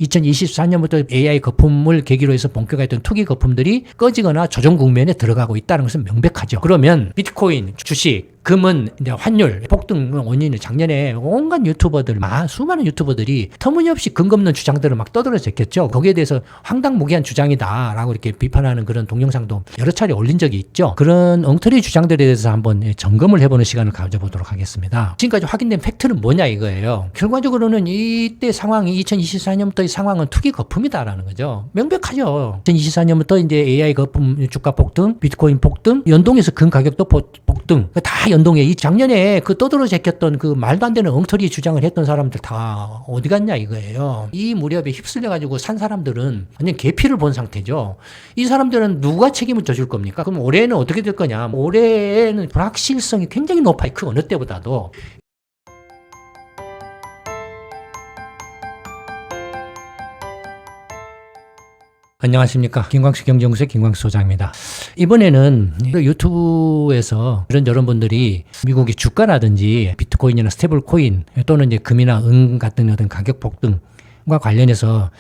2024년부터 AI 거품을 계기로 해서 본격화했던 투기 거품들이 꺼지거나 조정 국면에 들어가고 있다는 것은 명백하죠. 그러면 비트코인, 주식, 금은 이제 환율 폭등 원인은 작년에 온갖 유튜버들, 수많은 유튜버들이 터무니없이 근거 없는 주장들을 막 떠들어댔겠죠. 거기에 대해서 황당무계한 주장이다라고 이렇게 비판하는 그런 동영상도 여러 차례 올린 적이 있죠. 그런 엉터리 주장들에 대해서 한번 점검을 해보는 시간을 가져보도록 하겠습니다. 지금까지 확인된 팩트는 뭐냐 이거예요. 결과적으로는 이때 상황이 2024년부터의 상황은 투기 거품이다라는 거죠. 명백하죠. 2024년부터 이제 AI 거품 주가 폭등, 비트코인 폭등, 연동해서 금 가격도 폭등, 다 연동해. 이 작년에 그 떠들어 제꼈던 그 말도 안 되는 엉터리 주장을 했던 사람들 다 어디 갔냐 이거예요. 이 무렵에 휩쓸려가지고 산 사람들은 완전 계피를 본 상태죠. 이 사람들은 누가 책임을 져줄 겁니까? 그럼 올해는 어떻게 될 거냐? 올해는 불확실성이 굉장히 높아요. 그 어느 때보다도. 안녕하십니까. 김광수 경제연구소의 김광수 소장입니다. 이번에는 유튜브에서 이런 분들이 미국의 주가라든지 비트코인이나 스테이블 코인 또는 이제 금이나 은 같은 어떤 가격 폭등과 관련해서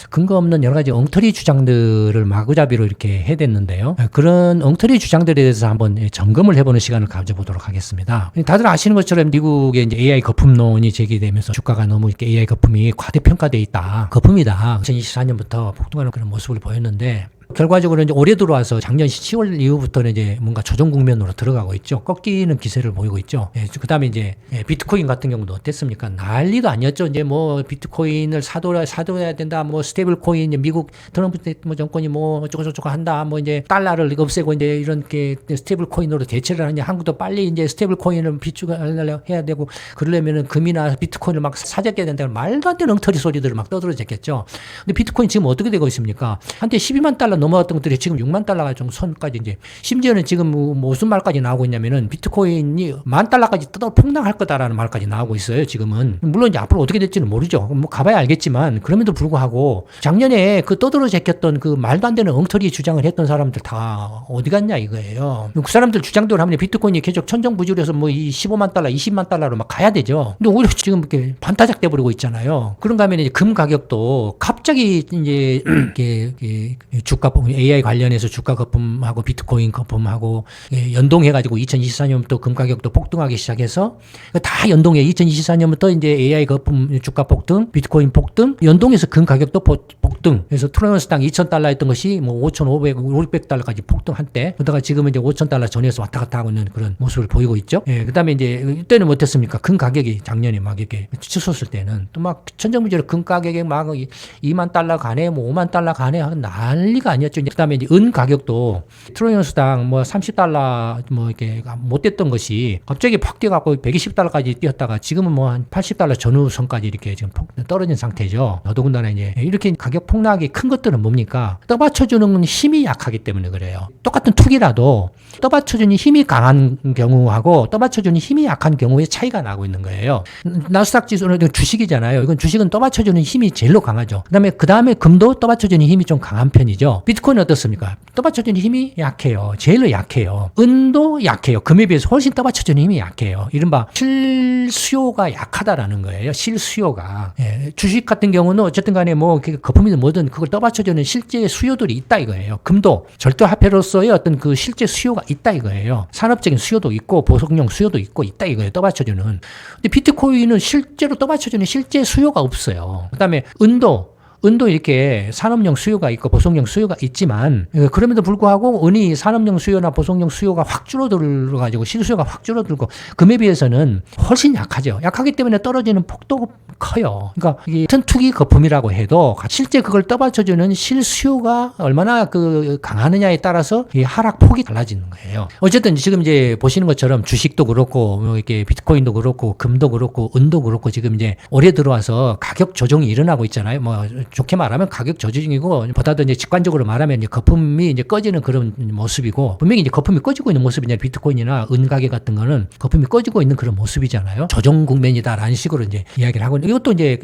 근거 없는 여러 가지 엉터리 주장들을 마구잡이로 이렇게 해댔는데요. 그런 엉터리 주장들에 대해서 한번 점검을 해보는 시간을 가져보도록 하겠습니다. 다들 아시는 것처럼 미국의 이제 AI 거품론이 제기되면서 주가가 너무 이렇게 AI 거품이 과대평가돼 있다. 거품이다. 2024년부터 폭등하는 그런 모습을 보였는데 결과적으로 이제 올해 들어와서 작년 10월 이후부터는 이제 뭔가 조정 국면으로 들어가고 있죠. 꺾이는 기세를 보이고 있죠. 그 다음에 이제 비트코인 같은 경우도 어땠습니까? 난리도 아니었죠. 이제 뭐 비트코인을 사둬야 된다. 뭐 스테이블 코인, 미국 트럼프 정권이 뭐 어쩌고저쩌고 한다. 뭐 이제 달러를 없애고 이제 이런 게 스테이블 코인으로 대체를 하냐. 한국도 빨리 이제 스테이블 코인을 비축해야 되고 그러려면은 금이나 비트코인을 막 사재껴야 된다. 말도 안 되는 엉터리 소리들을 막 떠들어댔겠죠. 근데 비트코인 지금 어떻게 되고 있습니까? 한때 12만 달러 넘어갔던 것들이 지금 6만 달러가 좀 선까지 이제 심지어는 지금 뭐 무슨 말까지 나오고 있냐면은 비트코인이 10,000달러까지 폭락할 거다라는 말까지 나오고 있어요. 지금은 물론 이제 앞으로 어떻게 될지는 모르죠. 뭐 가봐야 알겠지만 그럼에도 불구하고 작년에 그 떠들어 제꼈던 그 말도 안 되는 엉터리 주장을 했던 사람들 다 어디 갔냐 이거예요. 그 사람들 주장대로 하면 비트코인이 계속 천정부지로서 뭐 이 15만 달러, 20만 달러로 막 가야 되죠. 근데 오히려 지금 이렇게 반타작 돼버리고 있잖아요. 그런가 하면 이제 금 가격도 갑자기 이제 이렇게 주가 AI 관련해서 주가 거품하고 비트코인 거품하고 연동해가지고 2024년부터 금 가격도 폭등하기 시작해서 다 연동해. 2024년부터 이제 AI 거품 주가 폭등, 비트코인 폭등, 연동해서 금 가격도 폭등. 그래서 트로이언스당 2,000달러 했던 것이 뭐 5,500, 500달러까지 폭등 한때. 그러다가 지금은 이제 5,000달러 전에서 왔다 갔다 하고 있는 그런 모습을 보이고 있죠. 그 다음에 이제 이때는 어땠습니까? 금 가격이 작년에 막 이렇게 치솟을 때는 또 막 천정부지로 금 가격이 막 2만 달러 가네, 뭐 5만 달러 가네 하는 난리가 아니었죠. 그 다음에 이제 은 가격도 트로이언스당 뭐 30달러 뭐 이렇게 못 됐던 것이 갑자기 팍 뛰어갖고 120달러까지 뛰었다가 지금은 뭐 한 80달러 전후선까지 이렇게 지금 떨어진 상태죠. 더더군다나 이제 이렇게 가격 폭락이 큰 것들은 뭡니까? 떠받쳐주는 힘이 약하기 때문에 그래요. 똑같은 투기라도 떠받쳐주는 힘이 강한 경우하고 떠받쳐주는 힘이 약한 경우의 차이가 나고 있는 거예요. 나스닥 지수는 주식이잖아요. 이건 주식은 떠받쳐주는 힘이 제일로 강하죠. 그 다음에 금도 떠받쳐주는 힘이 좀 강한 편이죠. 비트코인은 어떻습니까? 떠받쳐주는 힘이 약해요. 제일로 약해요. 은도 약해요. 금에 비해서 훨씬 떠받쳐주는 힘이 약해요. 이른바 실수요가 약하다라는 거예요. 실수요가. 주식 같은 경우는 어쨌든 간에 뭐 거품이든 뭐든 그걸 떠받쳐주는 실제 수요들이 있다 이거예요. 금도 절대화폐로서의 어떤 그 실제 수요가 있다 이거예요. 산업적인 수요도 있고 보석용 수요도 있고 있다 이거예요. 떠받쳐주는. 근데 비트코인은 실제로 떠받쳐주는 실제 수요가 없어요. 그다음에 은도 이렇게 산업용 수요가 있고 보석용 수요가 있지만 그럼에도 불구하고 은이 산업용 수요나 보석용 수요가 확 줄어들어가지고 실수요가 확 줄어들고 금에 비해서는 훨씬 약하죠. 약하기 때문에 떨어지는 폭도 커요. 그러니까 이게 같은 투기 거품이라고 해도 실제 그걸 떠받쳐주는 실수요가 얼마나 그 강하느냐에 따라서 이 하락폭이 달라지는 거예요. 어쨌든 지금 이제 보시는 것처럼 주식도 그렇고 뭐 이렇게 비트코인도 그렇고 금도 그렇고 은도 그렇고 지금 이제 올해 들어와서 가격 조정이 일어나고 있잖아요. 뭐 좋게 말하면 가격 조정이고 보다도 이제 직관적으로 말하면 이제 거품이 이제 꺼지는 그런 모습이고 분명히 이제 거품이 꺼지고 있는 모습이냐 비트코인이나 은 가격 같은 거는 거품이 꺼지고 있는 그런 모습이잖아요. 조정 국면이다라는 식으로 이제 이야기를 하고 이것도 이제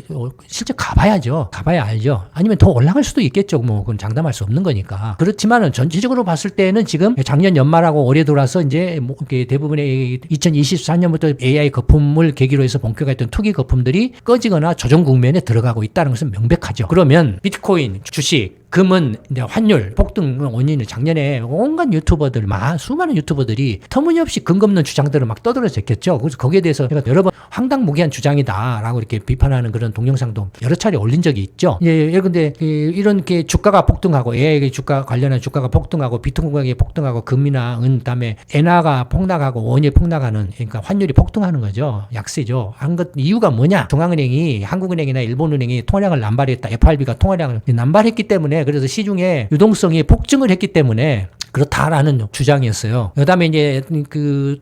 실제 가봐야죠. 가봐야 알죠. 아니면 더 올라갈 수도 있겠죠. 뭐 그건 장담할 수 없는 거니까. 그렇지만은 전체적으로 봤을 때는 지금 작년 연말하고 올해 들어와서 이제 뭐 대부분의 2024년부터 AI 거품을 계기로 해서 본격화했던 투기 거품들이 꺼지거나 조정 국면에 들어가고 있다는 것은 명백하죠. 그러면 비트코인, 주식, 금은 이제 환율 폭등 원인은 작년에 온갖 유튜버들, 수많은 유튜버들이 터무니없이 근거 없는 주장들을 막 떠들어댔겠죠. 그래서 거기에 대해서 제가 여러 번 황당무계한 주장이다라고 이렇게 비판하는 그런 동영상도 여러 차례 올린 적이 있죠. 예, 근데 이런 게 주가가 폭등하고 AI 주가 관련한 주가가 폭등하고 비트코인 가격이 폭등하고 금이나 은 그다음에 엔화가 폭락하고 원유 폭락하는 그러니까 환율이 폭등하는 거죠. 약세죠. 한 것 이유가 뭐냐? 중앙은행이 한국은행이나 일본은행이 통화량을 남발했다. FRB가 통화량을 남발했기 때문에 그래서 시중에 유동성이 폭증을 했기 때문에 그렇다라는 주장이었어요. 그다음에 이제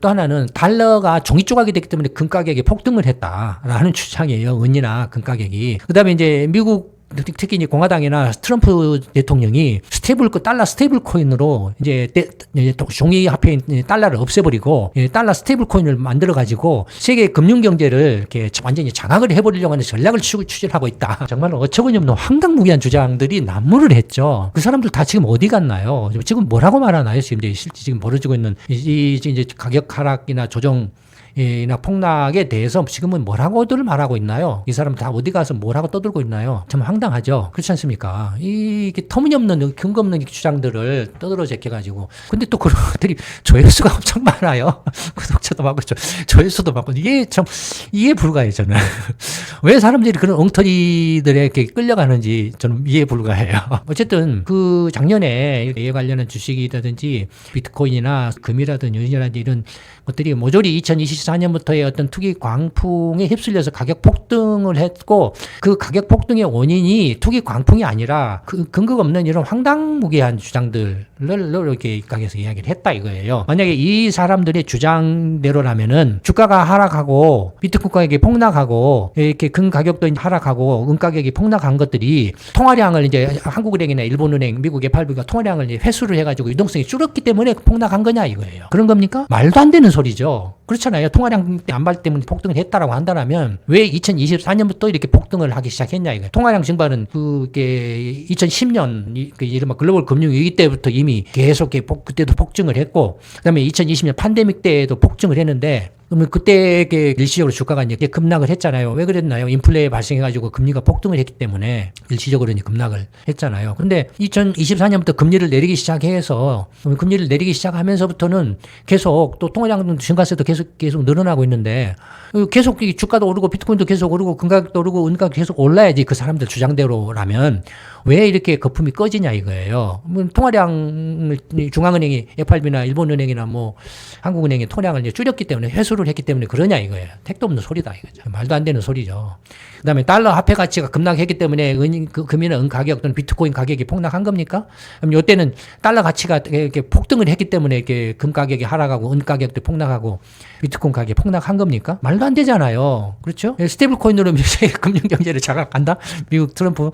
또 하나는 달러가 종이 조각이 됐기 때문에 금 가격이 폭등을 했다라는 주장이에요. 은이나 금 가격이. 그다음에 이제 미국 특히 이제 공화당이나 트럼프 대통령이 달러 스테이블 코인으로 이제 종이 화폐인 달러를 없애버리고 달러 스테이블 코인을 만들어가지고 세계 금융 경제를 이렇게 완전히 장악을 해버리려고 하는 전략을 추진하고 있다. 정말 어처구니없는 황당무계한 주장들이 난무를 했죠. 그 사람들 다 지금 어디 갔나요? 지금 뭐라고 말하나요? 실제 지금 벌어지고 있는 이제 가격 하락이나 조정 이나 폭락에 대해서 지금은 뭐라고들 말하고 있나요? 이 사람 다 어디 가서 뭐라고 떠들고 있나요? 참 황당하죠. 그렇지 않습니까? 이게 터무니없는 근거 없는 주장들을 떠들어 제껴가지고 근데 또 그런 것들이 조회수가 엄청 많아요. 구독자도 많고 조회수도 많고 이게 참 이해 불가해요. 저는 왜 사람들이 그런 엉터리들에게 끌려가는지 저는 이해 불가해요. 어쨌든 그 작년에 이에 관련한 주식이라든지 비트코인이나 금이라든지 은이라든지 이런 것들이 모조리 2024년부터의 어떤 투기 광풍에 휩쓸려서 가격 폭등을 했고 그 가격 폭등의 원인이 투기 광풍이 아니라 그 근거가 없는 이런 황당무계한 주장들을 이렇게 가게에서 이야기를 했다 이거예요. 만약에 이 사람들의 주장대로라면은 주가가 하락하고 비트코인 가격이 폭락하고 이렇게 금 가격도 하락하고 은 가격이 폭락한 것들이 통화량을 이제 한국은행이나 일본은행, 미국 FRB가 통화량을 이제 회수를 해가지고 유동성이 줄었기 때문에 폭락한 거냐 이거예요. 그런 겁니까? 말도 안 되는 소리죠. 그렇잖아요. 통화량 안발 때문에 폭등을 했다라고 한다면 왜 2024년부터 이렇게 폭등을 하기 시작했냐 이거예요. 통화량 증발은 그게 2010년 이른바 글로벌 금융위기 때부터 이미 계속 그때도 폭증을 했고 그다음에 2020년 팬데믹 때에도 폭증을 했는데 그러면 그때 일시적으로 주가가 이제 급락을 했잖아요. 왜 그랬나요? 인플레 발생해가지고 금리가 폭등을 했기 때문에 일시적으로 이제 급락을 했잖아요. 근데 2024년부터 금리를 내리기 시작해서 금리를 내리기 시작하면서부터는 계속 또 통화량 증가세도 계속 늘어나고 있는데 계속 주가도 오르고 비트코인도 계속 오르고 금가격도 오르고 은가격 계속 올라야지 그 사람들 주장대로라면 왜 이렇게 거품이 꺼지냐 이거예요. 통화량을 중앙은행이 FRB나 일본은행이나 뭐 한국은행이 통화량을 이제 줄였기 때문에 회수를 했기 때문에 그러냐 이거예요. 택도 없는 소리다 이거죠. 말도 안 되는 소리죠. 그다음에 달러 화폐 가치가 급락했기 때문에 금이나 은 가격 또는 비트코인 가격이 폭락한 겁니까? 그럼 이때는 달러 가치가 이렇게 폭등을 했기 때문에 이렇게 금 가격이 하락하고 은 가격도 폭락하고 비트코인 가격이 폭락한 겁니까? 말도 안 되잖아요. 그렇죠? 스테이블 코인으로 금융 경제를 장악한다. 미국 트럼프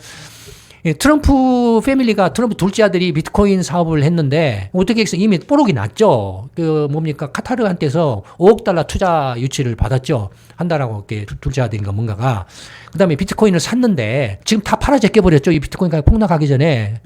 패밀리가 트럼프 둘째 아들이 비트코인 사업을 했는데 어떻게 해서 이미 뽀록이 났죠. 카타르한테서 5억 달러 투자 유치를 받았죠. 한다라고 이렇게 둘째 아들인가 뭔가가. 그다음에 비트코인을 샀는데 지금 다 팔아제껴 버렸죠. 이 비트코인 가격 폭락하기 전에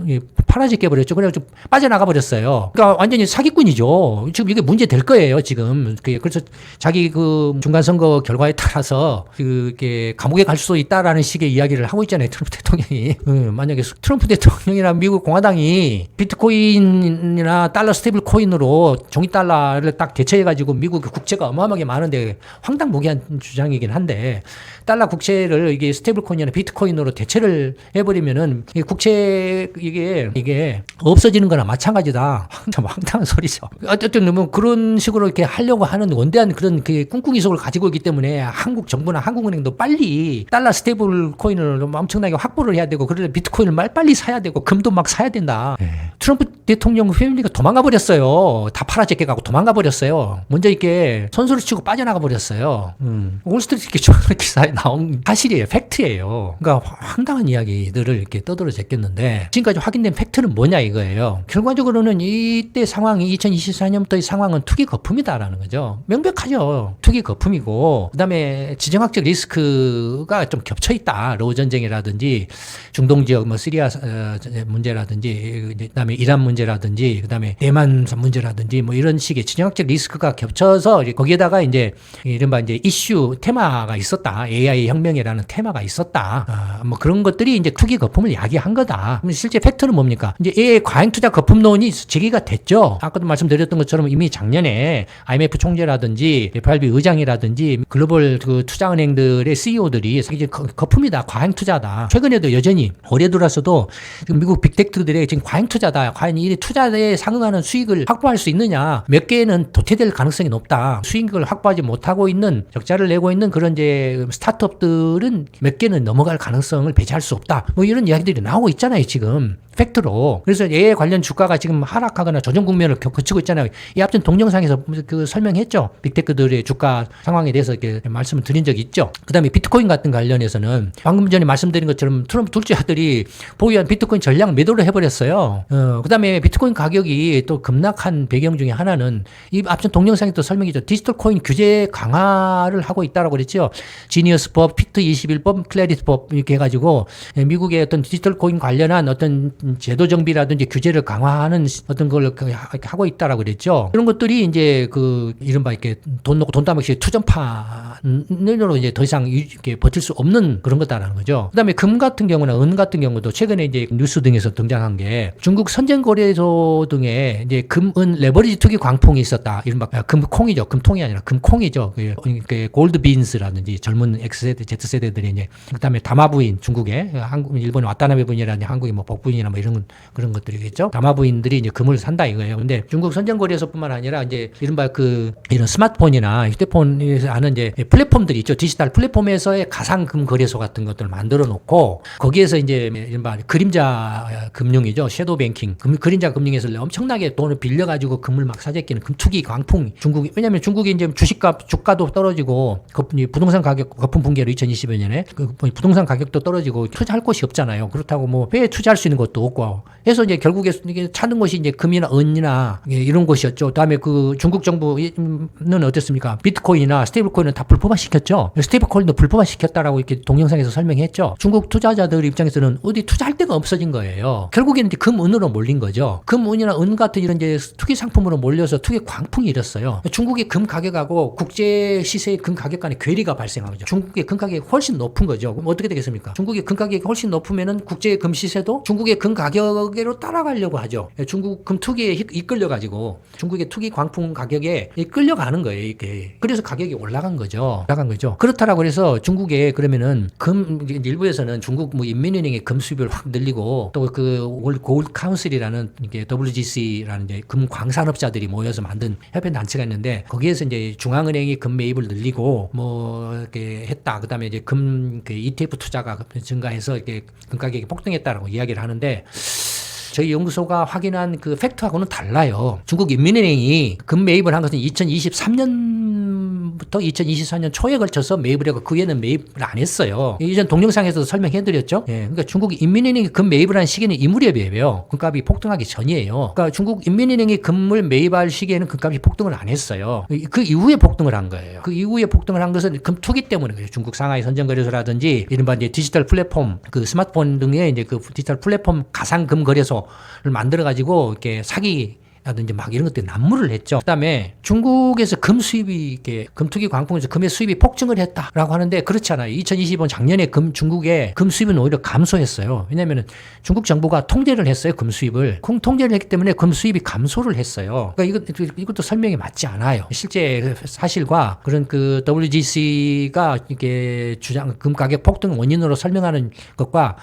팔아제껴 버렸죠. 그래가지고 빠져나가 버렸어요. 그러니까 완전히 사기꾼이죠. 지금 이게 문제 될 거예요. 지금 그래서 자기 그 중간 선거 결과에 따라서 이게 감옥에 갈 수도 있다라는 식의 이야기를 하고 있잖아요. 트럼프 대통령이. 만약에 트럼프 대통령이나 미국 공화당이 비트코인이나 달러 스테이블 코인으로 종이 달러를 딱 대체해가지고 미국 국채가 어마어마하게 많은데 황당무계한 주장이긴 한데 달러 국채를 이게 스테이블 코인이나 비트코인으로 대체를 해버리면은 국채 이게 없어지는 거나 마찬가지다. 참 황당한 소리죠. 어쨌든 뭐 그런 식으로 이렇게 하려고 하는 원대한 그런 꿍꿍이 속을 가지고 있기 때문에 한국 정부나 한국은행도 빨리 달러 스테이블 코인을 엄청나게 확보를 해야 되고 그러려 비트코인을 빨리 사야 되고 금도 막 사야 된다. 트럼프 대통령 패밀리가 도망가 버렸어요. 다 팔아제껴가고 도망가 버렸어요. 먼저 이렇게 선수를 치고 빠져나가 버렸어요. 올스트리트 기사에 나온 사실이에요. 팩트예요. 그러니까 황당한 이야기들을 이렇게 떠들어 제꼈는데 지금까지 확인된 팩트는 뭐냐 이거예요. 결과적으로는 이때 상황이 2024년부터의 상황은 투기 거품이다라는 거죠. 명백하죠. 투기 거품이고 그다음에 지정학적 리스크가 좀 겹쳐 있다. 로우 전쟁이라든지 중동 지역 뭐 시리아 문제라든지 그다음에 이란 문제 문제라든지 그다음에 대만 문제라든지 뭐 이런 식의 지정학적 리스크가 겹쳐서 거기에다가 이제 이른바 이제 이슈 테마가 있었다. AI 혁명이라는 테마가 있었다. 뭐 그런 것들이 이제 투기 거품을 야기한 거다. 실제 팩트는 뭡니까? 이제 AI 과잉 투자 거품론이 제기가 됐죠. 아까도 말씀드렸던 것처럼 이미 작년에 IMF 총재라든지 FRB 의장이라든지 글로벌 그 투자은행들의 CEO들이 이제 거품이다, 과잉 투자다. 최근에도 여전히 올해 들어서도 지금 미국 빅테크들의 지금 과잉 투자다. 과연 이 투자에 상응하는 수익을 확보할 수 있느냐? 몇 개는 도태될 가능성이 높다. 수익을 확보하지 못하고 있는 적자를 내고 있는 그런 이제 스타트업들은 몇 개는 넘어갈 가능성을 배제할 수 없다. 뭐 이런 이야기들이 나오고 있잖아요, 지금. 팩트로. 그래서 AI 관련 주가가 지금 하락하거나 조정 국면을 거치고 있잖아요. 이 앞전 동영상에서 그 설명했죠. 빅테크들의 주가 상황에 대해서 이렇게 말씀을 드린 적이 있죠. 그 다음에 비트코인 같은 관련해서는 방금 전에 말씀드린 것처럼 트럼프 둘째 아들이 보유한 비트코인 전량 매도를 해버렸어요. 그 다음에 비트코인 가격이 또 급락한 배경 중에 하나는 이 앞전 동영상에 또 설명했죠. 디지털 코인 규제 강화를 하고 있다라고 그랬죠. 지니어스법, 피트 21법, 클래리티법 이렇게 해가지고 미국의 어떤 디지털 코인 관련한 어떤 제도 정비라든지 규제를 강화하는 어떤 걸 하고 있다라고 그랬죠. 그런 것들이 이제 그 이른바 이렇게 돈 놓고 돈 따먹기 투전판으로 이제 더 이상 이렇게 버틸 수 없는 그런 거다라는 거죠. 그다음에 금 같은 경우나 은 같은 경우도 최근에 이제 뉴스 등에서 등장한 게 중국 선전거래소 등에 이제 금, 은 레버리지 투기 광풍이 있었다. 이른바 금콩이죠. 금통이 아니라 금콩이죠. 그 골드빈스라든지 젊은 X세대, Z세대들이 이제 그다음에 다마부인 중국에 한국, 일본 와타나베 부인이라든지 한국의 뭐 복부인이나 뭐 이런 그런 것들이겠죠. 다마부인들이 이제 금을 산다 이거예요. 근데 중국 선전거래소뿐만 아니라 이제 이른바 그 이런 스마트폰이나 휴대폰에서 하는 이제 플랫폼들이 있죠. 디지털 플랫폼에서의 가상금 거래소 같은 것들을 만들어 놓고 거기에서 이제 이른바 그림자 금융이죠. 섀도우 뱅킹. 그림자 금융에서 엄청나게 돈을 빌려 가지고 금을 막 사재끼는 금투기 광풍. 중국이 왜냐면 중국이 이제 주가도 떨어지고 부동산 가격 거품 붕괴로 2020년에 그 부동산 가격도 떨어지고 투자할 곳이 없잖아요. 그렇다고 뭐 왜 투자할 수 있는 것도 없고 해서 이제 결국에 이게 찾는 것이 이제 금이나 은이나 이런 것이었죠. 그다음에 그 중국 정부는 어땠습니까? 비트코인이나 스테이블코인은 다 불법화시켰죠. 스테이블코인도 불법화시켰다라고 이렇게 동영상에서 설명했죠. 중국 투자자들 입장에서는 어디 투자할 데가 없어진 거예요. 결국에는 이제 금, 은으로 몰린 거죠. 금, 은이나 은 같은 이런 이제 투기 상품으로 몰려서 투기 광풍이 일었어요. 중국의 금 가격하고 국제 시세의 금 가격 간의 괴리가 발생한 거죠. 중국의 금 가격이 훨씬 높은 거죠. 그럼 어떻게 되겠습니까? 중국의 금 가격이 훨씬 높으면은 국제 금 시세도 중국의 금 가격으로 따라가려고 하죠. 중국 금 투기에 이끌려가지고 중국의 투기 광풍 가격에 끌려가는 거예요. 이게. 그래서 가격이 올라간 거죠. 그렇다라고 해서 중국에 그러면은 금 일부에서는 중국 뭐 인민은행의 금 수입을 확 늘리고 또 그 골드 카운슬이라는 이게 WGC라는 이제 금 광산업자들이 모여서 만든 협회 단체가 있는데 거기에서 이제 중앙은행이 금 매입을 늘리고 뭐 이렇게 했다. 그다음에 이제 금 그 ETF 투자가 증가해서 이렇게 금 가격이 폭등했다라고 이야기를 하는데. 저희 연구소가 확인한 그 팩트하고는 달라요. 중국 인민은행이 금 매입을 한 것은 2023년부터 2024년 초에 걸쳐서 매입을 하고 그 후에는 매입을 안 했어요. 이전 동영상에서도 설명해드렸죠. 예, 그러니까 중국 인민은행이 금 매입을 한 시기는 이 무렵이에요. 금값이 폭등하기 전이에요. 그러니까 중국 인민은행이 금을 매입할 시기에는 금값이 폭등을 안 했어요. 그 이후에 폭등을 한 거예요. 그 이후에 폭등을 한 것은 금 투기 때문에 그래요. 중국 상하이 선전거래소라든지 이른바 이제 디지털 플랫폼, 그 스마트폰 등의 이제 그 디지털 플랫폼 가상금 거래소 를 만들어가지고 이렇게 사기라든지 막 이런 것들이 난무를 했죠. 그다음에 중국에서 금 수입이 이렇게 금투기 광풍에서 금의 수입이 폭증을 했다라고 하는데 그렇지 않아요. 2025년 작년에 중국의 금 수입은 오히려 감소했어요. 왜냐하면 중국 정부가 통제를 했어요. 금 수입을 통제를 했기 때문에 금 수입이 감소를 했어요. 그러니까 이것도 설명이 맞지 않아요. 실제 사실과 그런 그 WGC가 이렇게 금 가격 폭등 원인으로 설명하는 것과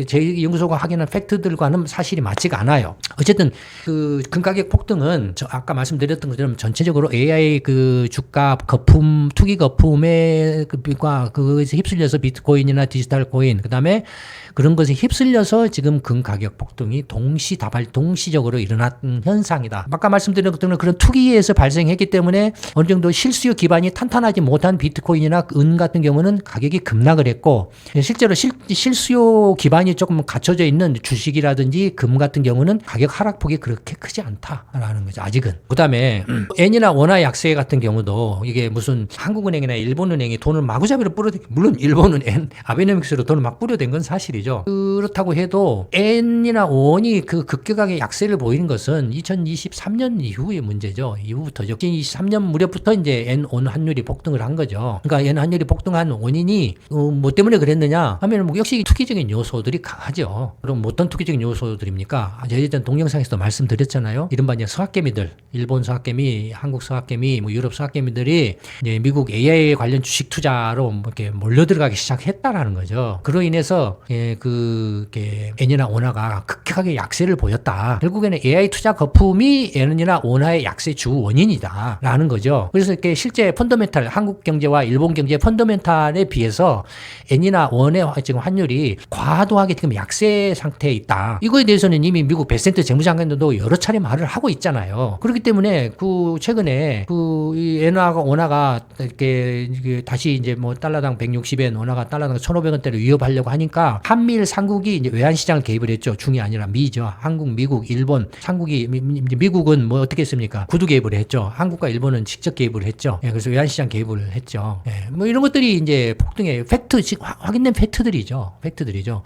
제 연구소가 확인한 팩트들과는 사실이 맞지가 않아요. 어쨌든 그 금 가격 폭등은 아까 말씀드렸던 것처럼 전체적으로 AI 그 주가 거품 투기 거품에 그것에 휩쓸려서 비트코인이나 디지털 코인 그다음에 그런 것에 휩쓸려서 지금 금 가격 폭등이 동시적으로 일어난 현상이다. 아까 말씀드린 것처럼 그런 투기에서 발생했기 때문에 어느 정도 실수요 기반이 탄탄하지 못한 비트코인이나 은 같은 경우는 가격이 급락을 했고 실제로 실수요 기반이 조금 갖춰져 있는 주식이라든지 금 같은 경우는 가격 하락폭이 그렇게 크지 않다. 않다라는 거죠. 아직은. 그다음에 N이나 원화 약세 같은 경우도 이게 무슨 한국은행이나 일본은행이 돈을 마구잡이로 뿌려대, 물론 일본은 아베노믹스로 돈을 막 뿌려댄 건 사실이죠. 그렇다고 해도 N이나 원이 그 급격하게 약세를 보이는 것은 2023년 이후의 문제죠. 이후부터죠. 2023년 무렵부터 이제 N, 원 환율이 폭등을 한 거죠. 그러니까 N 환율이 폭등한 원인이 뭐 때문에 그랬느냐 하면 뭐 역시 투기적인 요소들이 강하죠. 그럼 뭐 어떤 투기적인 요소들입니까? 예전 동영상에서도 말씀드렸잖아요. 이른바 이제 서학개미들, 일본 서학개미, 한국 서학개미, 뭐 유럽 서학개미들이 이제 미국 AI 관련 주식 투자로 뭐 이렇게 몰려들어가기 시작했다라는 거죠. 그로 인해서 N이나 원화가 급격하게 약세를 보였다. 결국에는 AI 투자 거품이 N이나 원화의 약세 주 원인이다라는 거죠. 그래서 이렇게 실제 펀더멘탈, 한국 경제와 일본 경제 펀더멘탈에 비해서 N이나 원의 지금 환율이 과도하게 지금 약세 상태에 있다. 이거에 대해서는 이미 미국 베센트 재무장관도 여러 차례 말을 하고 있잖아요. 그렇기 때문에 최근에 이 엔화가 원화가 이렇게 다시 이제 뭐 달러당 160엔, 원화가 달러당 1,500원대를 위협하려고 하니까 한미일 삼국이 이제 외환 시장을 개입을 했죠. 중이 아니라 미죠. 한국, 미국, 일본, 삼국이 미국은 뭐 어떻게 했습니까? 구두 개입을 했죠. 한국과 일본은 직접 개입을 했죠. 예, 그래서 외환 시장 개입을 했죠. 예, 뭐 이런 것들이 이제 폭등의 팩트, 확인된 팩트들이죠.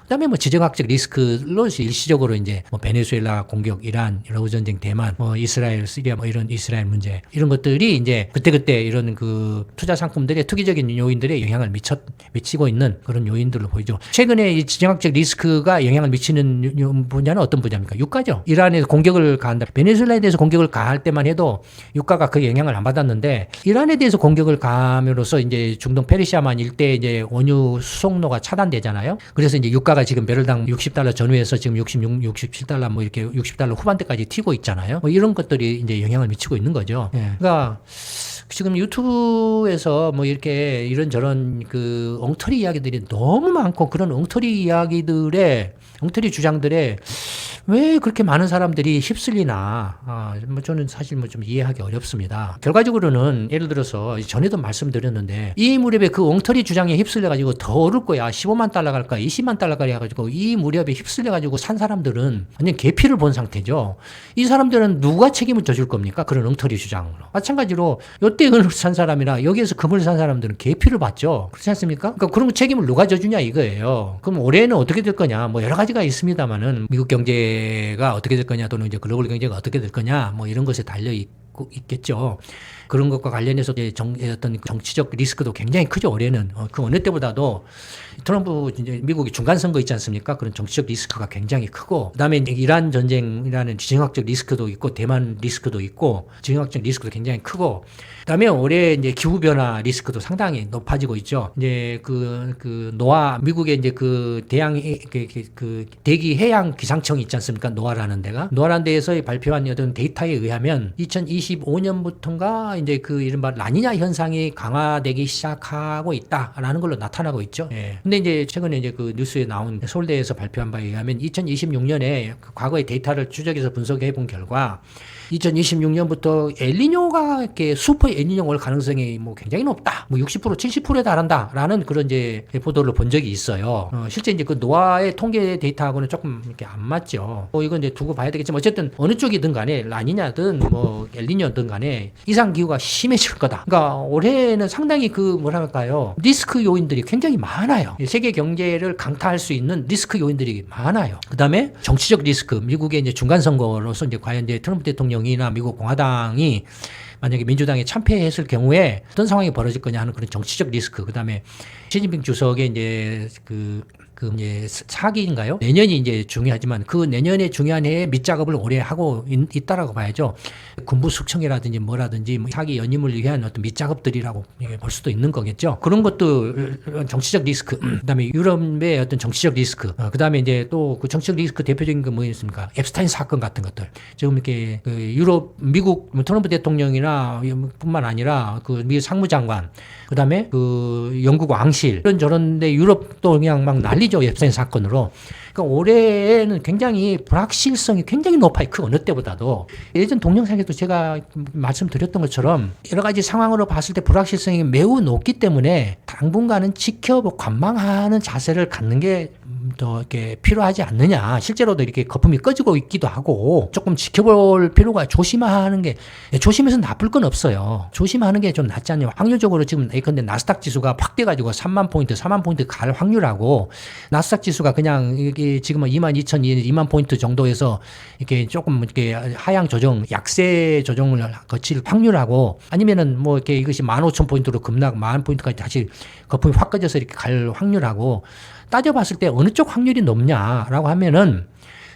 그다음에 뭐 지정학적 리스크로 일시적으로 이제 뭐 베네수엘라 공격, 이란, 러브 전쟁, 대만, 뭐 이스라엘, 시리아, 뭐 이런 이스라엘 문제 이런 것들이 이제 그때그때 이런 그 투자 상품들의 투기적인 요인들에 영향을 미치고 있는 그런 요인들로 보이죠. 최근에 이 지정학적 리스크가 영향을 미치는 분야는 어떤 분야입니까? 유가죠. 이란에서 공격을 가한다. 베네수엘라에 대해서 공격을 가할 때만 해도 유가가 그 영향을 안 받았는데 이란에 대해서 공격을 가함으로써 이제 중동 페르시아만 일대 이제 원유 수송로가 차단되잖아요. 그래서 이제 유가가 지금 배럴당 60달러 전후에서 지금 66, 67달러 뭐 이렇게 60달러 후반대까지 튀고 있잖아요. 뭐 이런 것들이 이제 영향을 미치고 있는 거죠. 예. 그러니까 지금 유튜브에서 뭐 이렇게 이런저런 그 엉터리 이야기들이 너무 많고 그런 엉터리 주장들에 왜 그렇게 많은 사람들이 휩쓸리나, 뭐 저는 사실 뭐 좀 이해하기 어렵습니다. 결과적으로는 예를 들어서 전에도 말씀드렸는데 이 무렵에 그 엉터리 주장에 휩쓸려가지고 더 오를 거야. 15만 달러 갈까, 20만 달러 갈까 해가지고 이 무렵에 휩쓸려가지고 산 사람들은 완전 개피를 본 상태죠. 이 사람들은 누가 책임을 져줄 겁니까? 그런 엉터리 주장으로. 마찬가지로 요때 은을 산 사람이나 여기에서 금을 산 사람들은 개피를 봤죠. 그렇지 않습니까? 그러니까 그런 책임을 누가 져주냐 이거예요. 그럼 올해는 어떻게 될 거냐? 뭐 여러 가지가 있습니다만은 미국 경제가 어떻게 될 거냐 또는 이제 글로벌 경제가 어떻게 될 거냐 뭐 이런 것에 달려 있겠죠. 그런 것과 관련해서 어떤 정치적 리스크도 굉장히 크죠. 올해는 그 어느 때보다도 트럼프 이제 미국이 중간 선거 있지 않습니까? 그런 정치적 리스크가 굉장히 크고 그다음에 이제 이란 전쟁이라는 지정학적 리스크도 있고 대만 리스크도 있고 지정학적 리스크도 굉장히 크고 그다음에 올해 이제 기후 변화 리스크도 상당히 높아지고 있죠. 이제 그 노아 미국의 이제 그 대기 해양 기상청이 있지 않습니까? 노아라는 데에서 발표한 어떤 데이터에 의하면 2025년부터인가 이제 그 이른바 라니냐 현상이 강화되기 시작하고 있다라는 걸로 나타나고 있죠. 예. 근데 이제 최근에 이제 그 뉴스에 나온 서울대에서 발표한 바에 의하면 2026년에 그 과거의 데이터를 추적해서 분석해 본 결과 2026년부터 엘니뇨가 이렇게 슈퍼 엘니뇨 올 가능성이 뭐 굉장히 높다. 뭐 60% 70%에 달한다라는 그런 이제 보도를 본 적이 있어요. 실제 이제 그 노아의 통계 데이터하고는 조금 이렇게 안 맞죠. 이건 이제 두고 봐야 되겠지만 어쨌든 어느 쪽이든 간에 라니냐든 뭐 엘니뇨든 간에 이상 기후가 심해질 거다. 그러니까 올해는 상당히 그 뭐랄까요? 리스크 요인들이 굉장히 많아요. 세계 경제를 강타할 수 있는 리스크 요인들이 많아요. 그다음에 정치적 리스크. 미국의 이제 중간 선거로서 이제 과연 이제 트럼프 대통령이나 미국 공화당이 만약에 민주당이 참패했을 경우에 어떤 상황이 벌어질 거냐 하는 그런 정치적 리스크. 그다음에 시진핑 주석의 이제 이제 차기인가요? 내년이 이제 중요하지만 그 내년에 중요한 해에 밑작업을 오래 하고 있다라고 봐야죠. 군부 숙청이라든지 뭐라든지 차기 연임을 위한 어떤 밑작업들이라고 볼 수도 있는 거겠죠. 그런 것도 정치적 리스크. 그다음에 유럽의 어떤 정치적 리스크. 그다음에 이제 또 그 정치적 리스크 대표적인 건 뭐였습니까? 앱스타인 사건 같은 것들. 지금 이렇게 그 유럽, 미국 트럼프 대통령이나 뿐만 아니라 그 미국 상무장관, 그다음에 그 영국 왕실 이런 저런데 유럽도 그냥 막 난리죠. 앱스타인 사건으로. 그러니까 올해는 굉장히 불확실성이 굉장히 높아요. 그 어느 때보다도. 예전 동영상에도 제가 말씀드렸던 것처럼 여러 가지 상황으로 봤을 때 불확실성이 매우 높기 때문에 당분간은 지켜보고 관망하는 자세를 갖는 게 더 이렇게 필요하지 않느냐. 실제로도 이렇게 거품이 꺼지고 있기도 하고 조금 지켜볼 필요가 조심하는 게 조심해서 나쁠 건 없어요. 조심하는 게 좀 낫지 않냐. 확률적으로 지금 예컨대 나스닥 지수가 확 돼가지고 3만 포인트 갈 확률하고 나스닥 지수가 그냥 이게 지금은 22,000, 2만 포인트 정도에서 이렇게 조금 이렇게 하향 조정, 약세 조정을 거칠 확률하고 아니면은 뭐 이렇게 이것이 15,000포인트로 급락, 10,000포인트까지 다시 거품이 확 꺼져서 이렇게 갈 확률하고 따져봤을 때 어느 쪽 확률이 높냐라고 하면은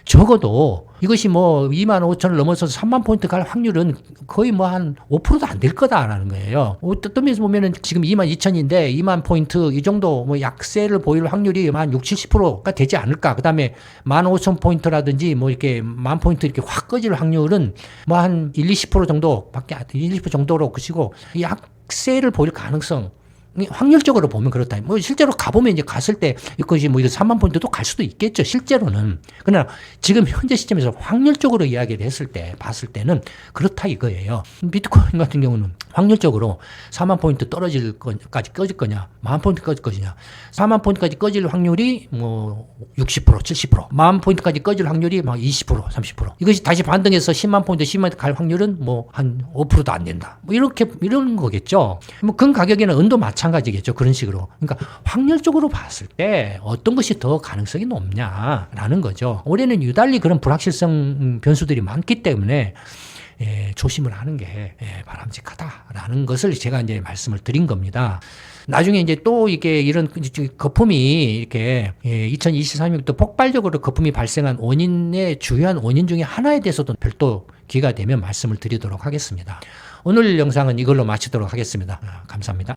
적어도 이것이 뭐 25,000을 넘어서서 3만 포인트 갈 확률은 거의 뭐 한 5%도 안 될 거다라는 거예요. 어떤 면에서 보면은 지금 22,000인데 2만 포인트 이 정도 뭐 약세를 보일 확률이 한 60, 70%가 되지 않을까. 그다음에 15,000포인트라든지 뭐 이렇게 10,000포인트 이렇게 확 꺼질 확률은 뭐 한 1, 20% 정도밖에 1, 20% 정도로 그치고 약세를 보일 가능성 확률적으로 보면 그렇다. 뭐 실제로 가보면 이제 갔을 때 이것이 뭐 이거 3만 포인트도 갈 수도 있겠죠. 실제로는. 그러나 지금 현재 시점에서 확률적으로 이야기를 했을 때 봤을 때는 그렇다 이거예요. 비트코인 같은 경우는 확률적으로 4만 포인트 떨어질 거까지 꺼질 거냐, 10,000 포인트 꺼질 것이냐. 4만 포인트까지 꺼질 확률이 뭐 60%, 70%, 10,000 포인트까지 꺼질 확률이 막 20%, 30%. 이것이 다시 반등해서 10만 포인트, 10만 포인트 갈 확률은 뭐 한 5%도 안 된다. 뭐 이런 거겠죠. 뭐 금 가격에는 은도 마찬가지겠죠. 그런 식으로. 그러니까 확률적으로 봤을 때 어떤 것이 더 가능성이 높냐라는 거죠. 올해는 유달리 그런 불확실성 변수들이 많기 때문에 조심을 하는 게 바람직하다라는 것을 제가 이제 말씀을 드린 겁니다. 나중에 이제 또 이게 이런 거품이 이렇게 2023년도 폭발적으로 거품이 발생한 원인의 주요한 원인 중에 하나에 대해서도 별도 기회가 되면 말씀을 드리도록 하겠습니다. 오늘 영상은 이걸로 마치도록 하겠습니다. 감사합니다.